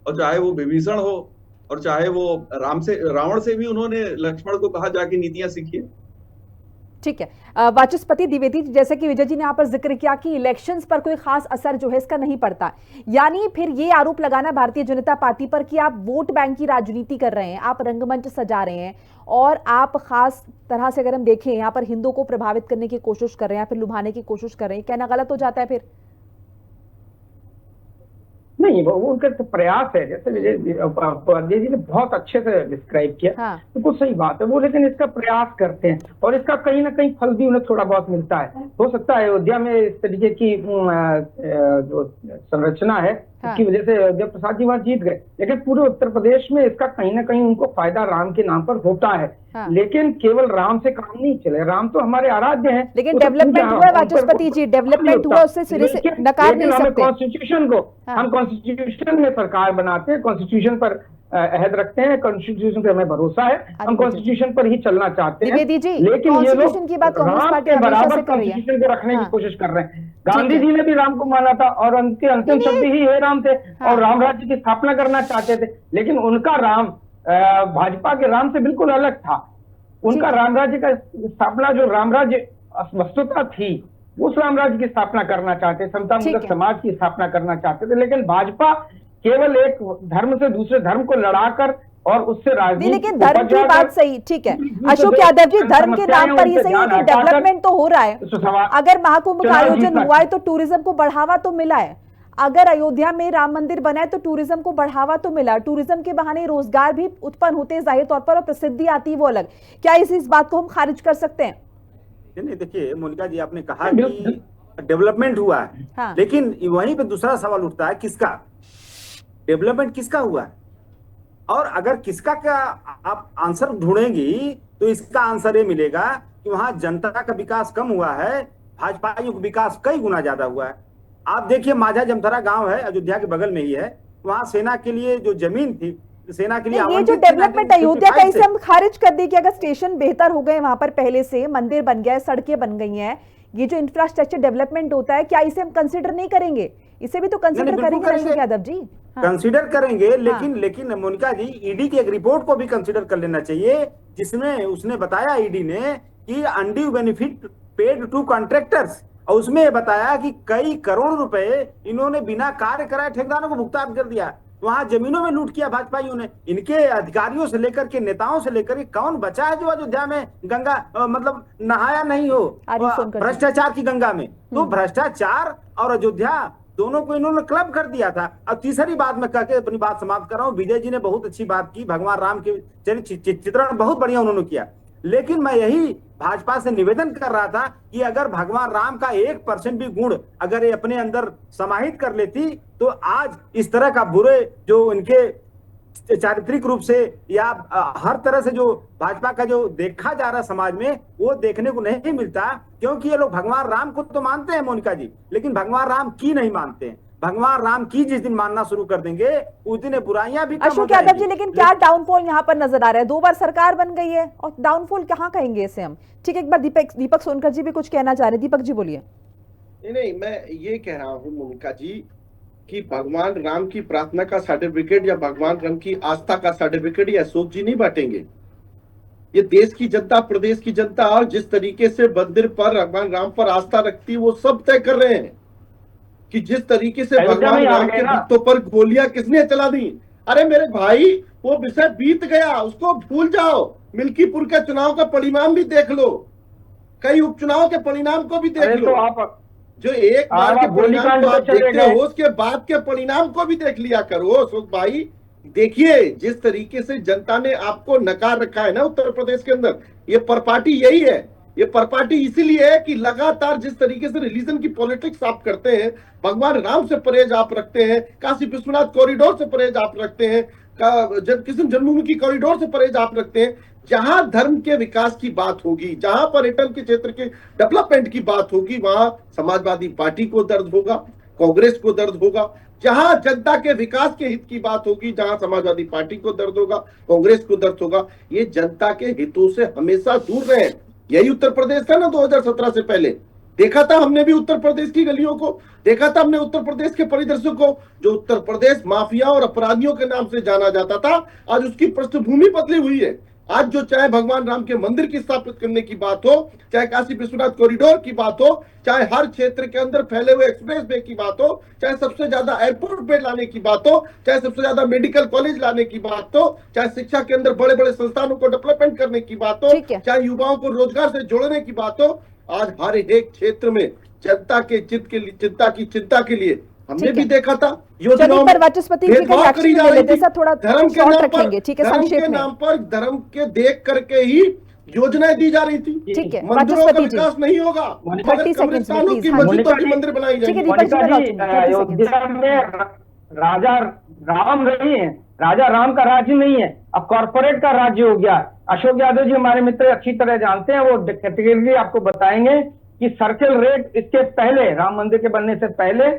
और चाहे वो विभीषण हो और चाहे वो रावण से भी उन्होंने लक्ष्मण को कहा जाके नीतियां सीखिए।
ठीक है। वाचस्पति द्विवेदी, जैसे कि विजय जी ने यहाँ पर जिक्र किया कि इलेक्शंस पर कोई खास असर जो है इसका नहीं पड़ता, यानी फिर ये आरोप लगाना भारतीय जनता पार्टी पर कि आप वोट बैंक की राजनीति कर रहे हैं, आप रंगमंच सजा रहे हैं और आप खास तरह से अगर हम देखें यहाँ पर हिंदुओं को प्रभावित करने की कोशिश कर रहे हैं, फिर लुभाने की कोशिश कर रहे हैं, कहना गलत हो जाता है फिर?
नहीं, वो उनका तो प्रयास है, जैसे विजय जी ने बहुत अच्छे से डिस्क्राइब किया।
हाँ।
तो कुछ सही बात है वो, लेकिन इसका प्रयास करते हैं और इसका कहीं ना कहीं फल भी उन्हें थोड़ा बहुत मिलता है। हो सकता है अयोध्या में इस तरीके की जो संरचना है उसकी वजह से अयोध्या प्रसाद जी वहां जीत गए, लेकिन पूरे उत्तर प्रदेश में इसका कहीं ना कहीं उनको फायदा राम के नाम पर होता है। लेकिन केवल राम से काम नहीं चले, राम तो हमारे आराध्य हैं।
लेकिन डेवलपमेंट हुआ वाचस्पति जी, डेवलपमेंट हुआ, उससे सिरे से नकार नहीं सकते।
कॉन्स्टिट्यूशन को हम कॉन्स्टिट्यूशन में सरकार बनाते हैं, कॉन्स्टिट्यूशन पर अहद रखते हैं, कॉन्स्टिट्यूशन पे हमें भरोसा है, हम कॉन्स्टिट्यूशन पर ही चलना चाहते हैं। लेकिन ये लोग
की बात कांग्रेस पार्टी
बराबर कॉन्स्टिट्यूशन को रखने की कोशिश कर रहे हैं। गांधी जी ने भी राम को माना था और उनके अंतिम शब्द ही हे राम थे और राम राज्य की स्थापना करना चाहते थे, लेकिन उनका राम भाजपा के राम से बिल्कुल अलग था। उनका राम राज्य का स्थापना, जो राम राज्य वस्तुता थी, उस राम राज्य की स्थापना करना चाहते, समतामूलक समाज की स्थापना करना चाहते थे। लेकिन भाजपा केवल एक धर्म से दूसरे धर्म को लड़ाकर और उससे राजनीति,
लेकिन धर्म की बात सही, ठीक है अशोक यादव जी, धर्म के नाम पर ये सही है कि डेवलपमेंट तो हो रहा है। अगर महाकुंभ का आयोजन हुआ है तो टूरिज्म को बढ़ावा तो मिला है, अगर अयोध्या में राम मंदिर बना है तो टूरिज्म को बढ़ावा तो मिला, टूरिज्म के बहाने रोजगार भी उत्पन्न होते हैं जाहिर तौर पर, और प्रसिद्धि आती है वो अलग। क्या इस बात को हम खारिज कर सकते हैं?
नहीं, देखिए मोनिका जी, आपने कहा कि डेवलपमेंट हुआ है, हाँ। लेकिन वहीं पे दूसरा सवाल उठता है, किसका डेवलपमेंट, किसका हुआ है? और अगर किसका का आप आंसर ढूंढेंगी तो इसका आंसर ये मिलेगा कि वहां जनता का विकास कम हुआ है, भाजपाइयों का विकास कई गुना ज्यादा हुआ है। आप देखिए, माझा जमथरा गांव है, अयोध्या के बगल में ही है, वहां सेना के लिए जो जमीन थी, सेना के लिए
ये जो डेवलपमेंट अयोध्या का, इसे हम खारिज कर दी कि अगर स्टेशन बेहतर हो गए, वहां पर पहले से मंदिर बन गया है, सड़कें बन गई हैं, ये जो इंफ्रास्ट्रक्चर डेवलपमेंट होता है, क्या इसे हम कंसिडर नहीं करेंगे? इसे भी तो कंसिडर करेंगे अशोक यादव जी।
कंसिडर करेंगे, लेकिन मोनिका जी, ईडी की एक रिपोर्ट को भी कंसिडर कर लेना चाहिए, जिसमें उसने बताया, ईडी ने, कि undue benefit paid to contractors, और उसमें बताया कि कई करोड़ रुपए इन्होंने बिना कार्य कराए ठेकेदारों को भुगतान कर दिया। वहां जमीनों में लूट किया भाजपाइयों ने। इनके अधिकारियों से लेकर के, नेताओं से लेकर के, कौन बचा है जो अयोध्या में गंगा मतलब नहाया नहीं हो भ्रष्टाचार की गंगा में? तो भ्रष्टाचार और अयोध्या दोनों को इन्होंने क्लब कर दिया था। और तीसरी बात मैं कहकर अपनी बात समाप्त कर रहा हूँ, विजय जी ने बहुत अच्छी बात की, भगवान राम के चित्रण बहुत बढ़िया उन्होंने किया, लेकिन मैं यही भाजपा से निवेदन कर रहा था कि अगर भगवान राम का 1% भी गुण अगर ये अपने अंदर समाहित कर लेती तो आज इस तरह का बुरे जो इनके चारित्रिक रूप से या हर तरह से जो भाजपा का जो देखा जा रहा है समाज में, वो देखने को नहीं मिलता। क्योंकि ये लोग भगवान राम को तो मानते हैं मोनिका जी, लेकिन भगवान राम की नहीं मानते हैं। भगवान राम की जिस दिन मानना शुरू कर देंगे उस दिन बुराइयां भी कम हो जाएंगी।
अशोक यादव जी, लेकिन क्या डाउनफॉल यहाँ पर नजर आ रहा है? 2 बार सरकार बन गई है और डाउनफॉल कहाँ कहेंगे इसे हम? ठीक है, एक बार दीपक सोनकर जी भी कुछ कहना चाह रहे हैं। दीपक जी बोलिए।
नहीं, मैं ये कह रहा हूँ मोनिका जी कि भगवान राम की प्रार्थना का सर्टिफिकेट या भगवान राम की आस्था का सर्टिफिकेट ये अशोक जी नहीं बांटेंगे। ये देश की जनता, प्रदेश की जनता, और जिस तरीके से मंदिर पर भगवान राम पर आस्था रखती है वो सब तय कर रहे हैं कि जिस तरीके से भगवान राम के भक्तों पर गोलियां किसने चला दी। अरे मेरे भाई, वो विषय बीत गया, उसको भूल जाओ। मिल्कीपुर के चुनाव का परिणाम भी देख लो, कई उपचुनाव के परिणाम को भी देख लो।
आप
जो एक बार के परिणाम को आप देखते हो, उसके बाद के परिणाम को भी देख लिया करो अशोक भाई। देखिए, जिस तरीके से जनता ने आपको नकार रखा है ना उत्तर प्रदेश के अंदर, ये परपार्टी यही है। ये परपार्टी इसीलिए है कि लगातार जिस तरीके से रिलीजन की पॉलिटिक्स आप करते हैं, भगवान राम से परहेज आप रखते हैं, काशी विश्वनाथ कॉरिडोर से परहेज आप रखते हैं, कृष्ण जन्मभूमि की कॉरिडोर से परहेज आप रखते हैं। जहां धर्म के विकास की बात होगी, जहां पर्यटन के क्षेत्र के डेवलपमेंट की बात होगी, वहां समाजवादी पार्टी को दर्द होगा, कांग्रेस को दर्द होगा। जहां जनता के विकास के हित की बात होगी, जहां समाजवादी पार्टी को दर्द होगा, कांग्रेस को दर्द होगा। ये जनता के हितों से हमेशा दूर रहे। यही उत्तर प्रदेश था ना 2017 से पहले, देखा था हमने भी उत्तर प्रदेश की गलियों को, देखा था हमने उत्तर प्रदेश के परिदृश्य को, जो उत्तर प्रदेश माफिया और अपराधियों के नाम से जाना जाता था, आज उसकी पृष्ठभूमि बदली हुई है। आज जो चाहे भगवान राम के मंदिर की स्थापित करने की बात हो, चाहे काशी विश्वनाथ कॉरिडोर की बात हो, चाहे हर क्षेत्र के अंदर फैले हुए एक्सप्रेस वे की बात हो, चाहे सबसे ज्यादा एयरपोर्ट बेड लाने की बात हो, चाहे सबसे ज्यादा मेडिकल कॉलेज लाने की बात हो, चाहे शिक्षा के अंदर बड़े बड़े संस्थानों को डेवलपमेंट करने की बात हो, चाहे युवाओं को रोजगार से जोड़ने की बात हो, आज हर एक क्षेत्र में जनता के चिंता के लिए हमने भी देखा था योजनाओं
पर वाचस्पति जी का रिएक्शन ले लेते हैं, थोड़ा
धर्म के
शॉर्ट
नाम
रखेंगे, ठीक है,
धर्म
संक्षेप
के
में।
नाम पर धर्म के देख करके ही योजनाएं दी जा रही थी।
ठीक है,
मंदिरों का
वाचस्पति जी।
विकास नहीं होगा,
30 सेकंड्स में
कब्रिस्तानों की
प्लीज।
मस्जिदों की मंदिर बनाई
ठीक है,
जाएंगी।
दीपक जी
मोनिका
मैं
जी,
लौटूंगी, 30 सेकंड्स।
अयोध्या में राजा राम नहीं है, राजा राम का राज्य नहीं है, अब कॉर्पोरेट का राज्य हो गया। अशोक यादव जी हमारे मित्र अच्छी तरह जानते हैं, वो कैटेगरी आपको बताएंगे कि सर्किल रेट इसके पहले, राम मंदिर के बनने से पहले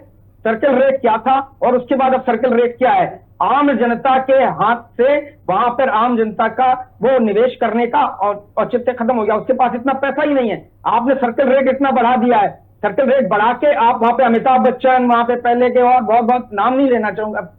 सर्किल रेट क्या था और उसके बाद अब सर्किल रेट क्या है। आम जनता के हाथ से वहां पर आम जनता का वो निवेश करने का और औचित्य खत्म हो गया, उसके पास इतना पैसा ही नहीं है। आपने सर्किल रेट इतना बढ़ा दिया है, सर्किल रेट बढ़ा के आप वहां पे अमिताभ बच्चन, वहां पे पहले के और बहुत बहुत नाम नहीं लेना चाहूंगा,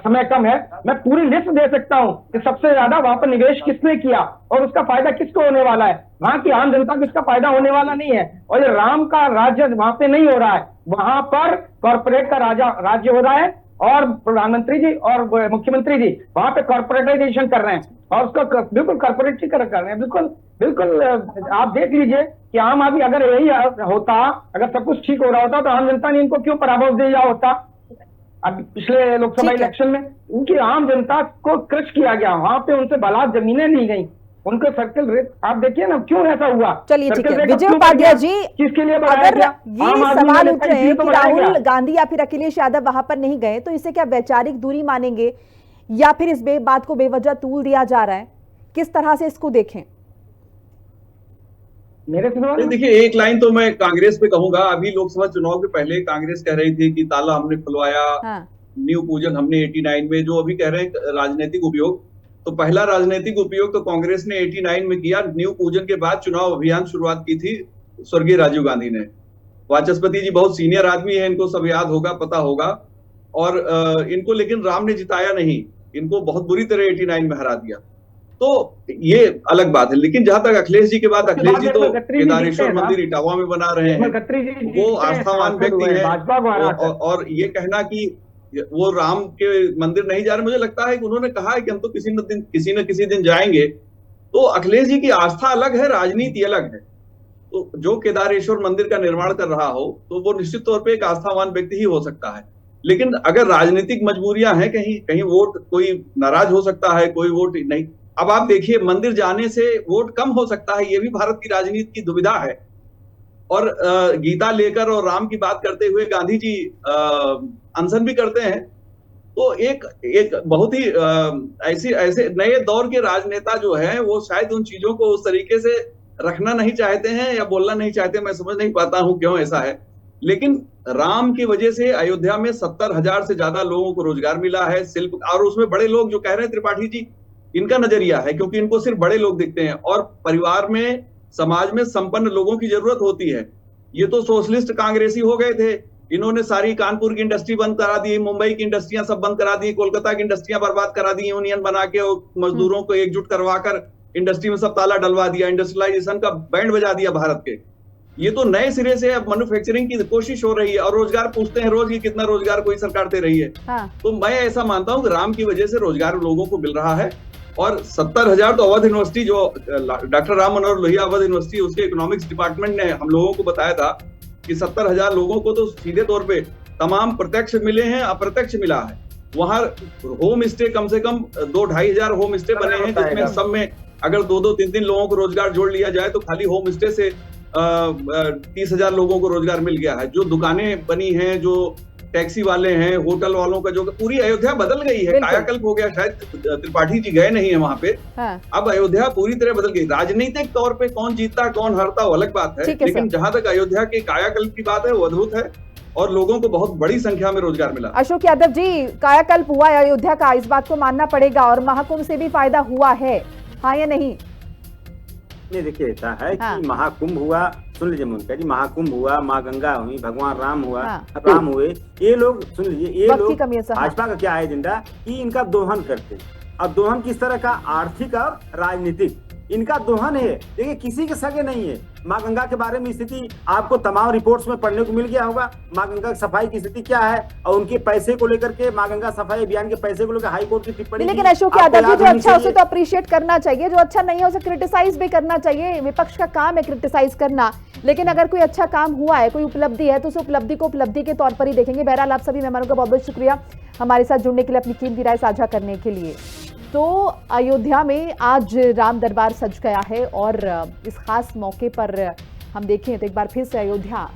समय कम है, मैं पूरी लिस्ट दे सकता हूं कि सबसे ज्यादा वहां पर निवेश किसने किया और उसका फायदा किसको होने वाला है। वहां की आम जनता को इसका फायदा होने वाला नहीं है। और ये राम का राज्य वहां पे नहीं हो रहा है, वहां पर कॉर्पोरेट का राज्य हो रहा है और प्रधानमंत्री जी और मुख्यमंत्री जी वहां पे कॉर्पोरेटाइजेशन कर रहे हैं और उसको बिल्कुल कॉर्पोरेटीकरण कर रहे हैं। बिल्कुल आप देख लीजिए कि आम आदमी अगर यही होता, अगर सब कुछ ठीक हो रहा होता तो आम जनता ने इनको क्यों पराभव दिया होता। अब पिछले लोकसभा इलेक्शन में उनकी आम जनता को क्रश किया गया, वहां पे उनसे बलात् जमीनें ली गई, उनके सर्किल रेट आप देखिए ना क्यों ऐसा हुआ।
चलिए ठीक है, विजय उपाध्याय जी,
किसके लिए
अगर ये सवाल उठ रहे हैं कि राहुल
राहुल
गांधी या फिर अखिलेश यादव वहां पर नहीं गए तो इसे क्या वैचारिक दूरी मानेंगे या फिर इस बात को बेवजह तूल दिया जा रहा है, किस तरह से इसको देखें?
मेरे
देखिए, एक लाइन तो मैं कांग्रेस पे कहूंगा। अभी लोकसभा चुनाव के पहले कांग्रेस कह रही थी कि ताला हमने खुलवाया, न्यू पूजन हमने 89 में, जो अभी कह रहे हैं राजनीतिक उपयोग, तो पहला राजनीतिक उपयोग तो कांग्रेस ने 89 में किया। न्यू पूजन के बाद चुनाव अभियान शुरुआत की थी स्वर्गीय राजीव गांधी ने। वाचस्पति जी बहुत सीनियर आदमी है, इनको सब याद होगा, पता होगा। और इनको लेकिन राम ने जिताया नहीं, इनको बहुत बुरी तरह 89 में हरा दिया। तो ये अलग बात है। लेकिन जहां तक अखिलेश जी की बात, अखिलेश जी तो केदारेश्वर मंदिर इटावा में बना रहे हैं, वो आस्थावान व्यक्ति है। और ये कहना कि वो राम के मंदिर नहीं जा रहे, मुझे लगता है कि उन्होंने कहा है कि हम तो किसी न किसी दिन जाएंगे। तो अखिलेश जी की आस्था अलग है, राजनीति अलग है। तो जो केदारेश्वर मंदिर का निर्माण कर रहा हो तो वो निश्चित तौर पे एक आस्थावान व्यक्ति ही हो सकता है। लेकिन अगर राजनीतिक मजबूरियां हैं, कहीं वोट कोई नाराज हो सकता है, कोई वोट नहीं। अब आप देखिए, मंदिर जाने से वोट कम हो सकता है, ये भी भारत की राजनीति की दुविधा है। और गीता लेकर और राम की बात करते हुए गांधी जी अनशन भी करते हैं। तो एक बहुत ही ऐसे नए दौर के राजनेता जो है वो शायद उन चीजों को उस तरीके से रखना नहीं चाहते हैं या बोलना नहीं चाहते। मैं समझ नहीं पाता हूं क्यों ऐसा है। लेकिन राम की वजह से अयोध्या में 70,000 से ज्यादा लोगों को रोजगार मिला है। शिल्प, और उसमें बड़े लोग जो कह रहे हैं त्रिपाठी जी, इनका नजरिया है, क्योंकि इनको सिर्फ बड़े लोग दिखते हैं और परिवार में, समाज में संपन्न लोगों की जरूरत होती है। ये तो सोशलिस्ट कांग्रेसी हो गए थे, इन्होंने सारी कानपुर की इंडस्ट्री बंद करा दी, मुंबई की इंडस्ट्रियां सब बंद करा दी, कोलकाता की इंडस्ट्रियां बर्बाद करा दी, यूनियन बना के और मजदूरों को एकजुट करवाकर इंडस्ट्री में सब ताला डलवा दिया, इंडस्ट्रियलाइजेशन का बैंड बजा दिया भारत के। ये तो नए सिरे से अब मैन्युफैक्चरिंग की कोशिश हो रही है और रोजगार पूछते हैं रोज, ये कितना रोजगार कोई सरकार दे रही है। तो मैं ऐसा मानता हूं कि राम की वजह से रोजगार लोगों को मिल रहा है। और 70,000 तो अवध यूनिवर्सिटी, जो डॉक्टर राम मनोहर लोहिया अवध यूनिवर्सिटी, उसके इकोनॉमिक्स डिपार्टमेंट ने हम लोगों को बताया था कि 70,000 लोगों को तो सीधे तौर पे तमाम प्रत्यक्ष मिले हैं, अप्रत्यक्ष मिला है। वहां होम स्टे कम से कम 2-2,500 होम स्टे बने हैं, जिसमें सब में अगर 2-2, 3-3 लोगों को रोजगार जोड़ लिया जाए तो खाली होम स्टे से 30,000 लोगों को रोजगार मिल गया है। जो दुकानें बनी हैं, जो टैक्सी वाले हैं, होटल वालों का, जो पूरी अयोध्या बदल गई है, कायाकल्प हो गया। शायद त्रिपाठी जी गए नहीं है वहां पे। अब अयोध्या पूरी तरह बदल गई। राजनीतिक तौर पे कौन जीतता कौन हारता वो अलग बात है, लेकिन जहां तक अयोध्या के कायाकल्प की बात है वो अद्भुत है और लोगों को बहुत बड़ी संख्या में रोजगार मिला।
अशोक यादव जी, कायाकल्प हुआ है अयोध्या का, इस बात को मानना पड़ेगा, और महाकुंभ से भी फायदा हुआ है, हाँ या नहीं?
देखिए, ऐसा है कि महाकुंभ हुआ, सुन लीजिए मुनका जी, महाकुंभ हुआ, माँ गंगा हुई, भगवान राम हुआ,
हाँ।
राम हुए, ये लोग सुन लीजिए, ये
वक्त की
लोग
कमी है सर।
भाजपा का क्या है एजेंडा कि इनका दोहन करते। अब दोहन किस तरह का? आर्थिक और राजनीतिक इनका दोहन है। देखिए किसी के सगे नहीं है। माँ गंगा के बारे में स्थिति आपको तमाम रिपोर्ट्स में पढ़ने को मिल गया होगा। माँ गंगा की सफाई की स्थिति क्या है और उनके पैसे को लेकर के, माँ गंगा सफाई अभियान के पैसे को लेकर हाई कोर्ट की टिप्पणी।
लेकिन अशोक यादव जी, जो अच्छा है उसे तो अप्रिशिएट करना चाहिए, जो अच्छा नहीं है उसे क्रिटिसाइज भी करना चाहिए। विपक्ष का काम है क्रिटिसाइज करना, लेकिन अगर कोई अच्छा काम हुआ है, कोई उपलब्धि है, तो उस उपलब्धि को उपलब्धि के तौर पर ही देखेंगे। बहरहाल आप सभी मेहमानों का बहुत बहुत शुक्रिया हमारे साथ जुड़ने के लिए, अपनी कीमती राय साझा करने के लिए। तो अयोध्या में आज राम दरबार सज गया है और इस खास मौके पर हम देखें तो एक बार फिर से अयोध्या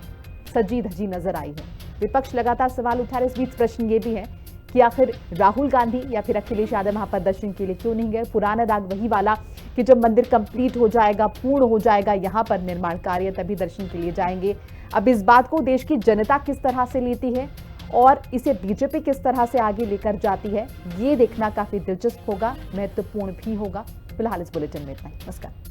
सजी धजी नजर आई है। विपक्ष लगातार सवाल उठा रहे। इस बीच प्रश्न ये भी है कि आखिर राहुल गांधी या फिर अखिलेश यादव वहां पर दर्शन के लिए क्यों नहीं गए? पुराना दाग वही वाला कि जब मंदिर कंप्लीट हो जाएगा, पूर्ण हो जाएगा यहाँ पर निर्माण कार्य, तभी दर्शन के लिए जाएंगे। अब इस बात को देश की जनता किस तरह से लेती है और इसे बीजेपी किस तरह से आगे लेकर जाती है, ये देखना काफी दिलचस्प होगा, महत्वपूर्ण भी होगा। फिलहाल इस बुलेटिन में इतना ही। नमस्कार।